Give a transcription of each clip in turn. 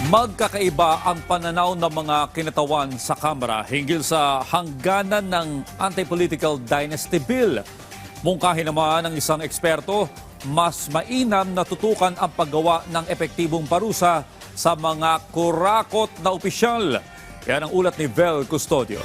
Magkakaiba ang pananaw ng mga kinatawan sa Kamara hinggil sa hangganan ng anti-political dynasty bill. Mungkahi naman ng isang eksperto, mas mainam na tutukan ang paggawa ng epektibong parusa sa mga kurakot na opisyal. Yan ang ulat ni Vel Custodio.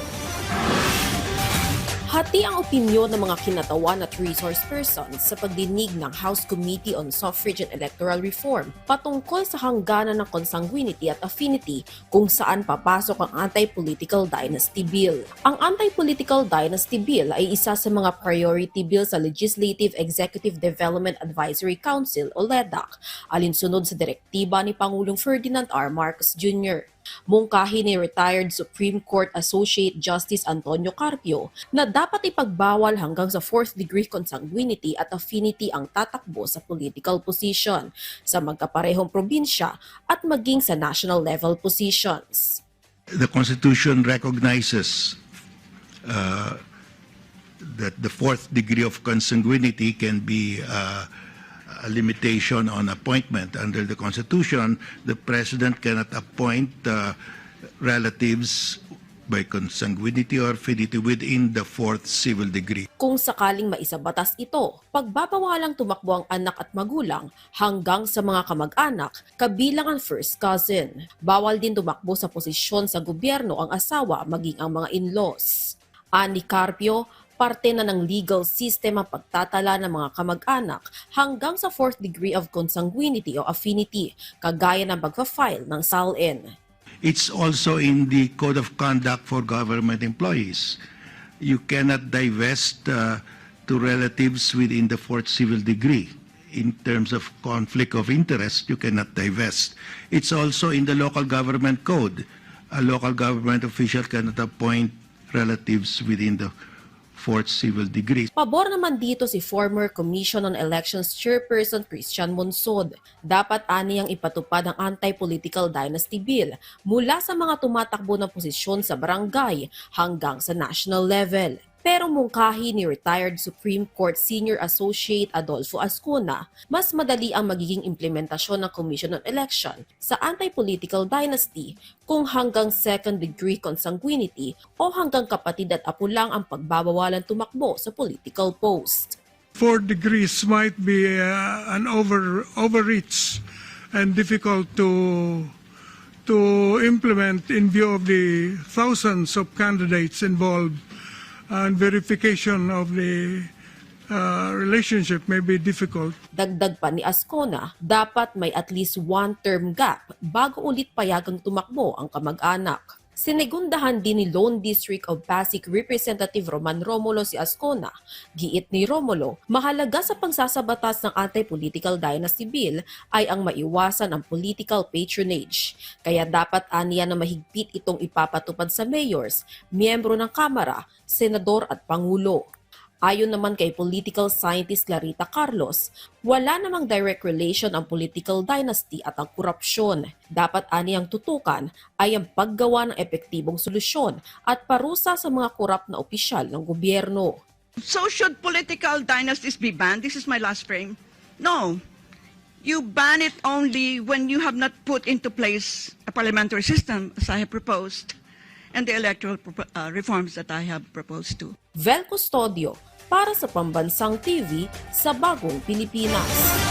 Hati ang opinyon ng mga kinatawan at resource persons sa pagdinig ng House Committee on Suffrage and Electoral Reform patungkol sa hangganan ng consanguinity at affinity kung saan papasok ang Anti-Political Dynasty Bill. Ang Anti-Political Dynasty Bill ay isa sa mga priority bill sa Legislative Executive Development Advisory Council o LEDAC, alinsunod sa direktiba ni Pangulong Ferdinand R. Marcos Jr. Mungkahi ni retired Supreme Court Associate Justice Antonio Carpio na dapat ipagbawal hanggang sa 4th degree consanguinity at affinity ang tatakbo sa political position sa magkaparehong probinsya at maging sa national level positions. The Constitution recognizes that the 4th degree of consanguinity can be a limitation on appointment. Under the Constitution, the President cannot appoint relatives by consanguinity or affinity within the 4th civil degree. Kung sakaling maisabatas ito, pagbabawalang tumakbo ang anak at magulang hanggang sa mga kamag-anak, kabilang ang first cousin. Bawal din tumakbo sa posisyon sa gobyerno ang asawa maging ang mga in-laws. Ani Carpio, parte na ng legal system ang pagtatala ng mga kamag-anak hanggang sa 4th degree of consanguinity o affinity, kagaya ng pagpa-file ng SALN. It's also in the Code of Conduct for Government Employees. You cannot divest to relatives within the 4th civil degree. In terms of conflict of interest, you cannot divest. It's also in the Local Government Code. A local government official cannot appoint relatives within the 4th civil degree. Pabor naman dito si former Commission on Elections Chairperson Christian Monsod. Dapat aniyang ipatupad ang Anti-Political Dynasty Bill mula sa mga tumatakbo ng posisyon sa barangay hanggang sa national level. Pero mungkahi ni retired Supreme Court Senior Associate Adolfo Ascuna, mas madali ang magiging implementasyon ng Commission on Election sa Anti-Political Dynasty kung hanggang 2nd degree consanguinity o hanggang kapatid at apo lang ang pagbabawalan tumakbo sa political post. 4 degrees might be an overreach and difficult to implement in view of the thousands of candidates involved, and verification of the relationship may be difficult. Dagdag pa ni Ascona, dapat may at least 1-term gap bago ulit payagang tumakbo ang kamag-anak. Sinegundahan din ni Lone District of Pasig Representative Roman Romulo si Ascona. Giit ni Romulo, mahalaga sa pagsasabatas ng Anti-Political Dynasty Bill ay ang maiwasan ang political patronage. Kaya dapat aniya na mahigpit itong ipapatupad sa mayors, miyembro ng Kamara, senador at pangulo. Ayon naman kay political scientist Clarita Carlos, wala namang direct relation ang political dynasty at ang korupsyon. Dapat aniyang tutukan ay ang paggawa ng epektibong solusyon at parusa sa mga korap na opisyal ng gobyerno. So should political dynasties be banned? This is my last frame. No. You ban it only when you have not put into place a parliamentary system, as I have proposed, and the electoral reforms that I have proposed to. Vel Custodio, para sa Pambansang TV sa Bagong Pilipinas.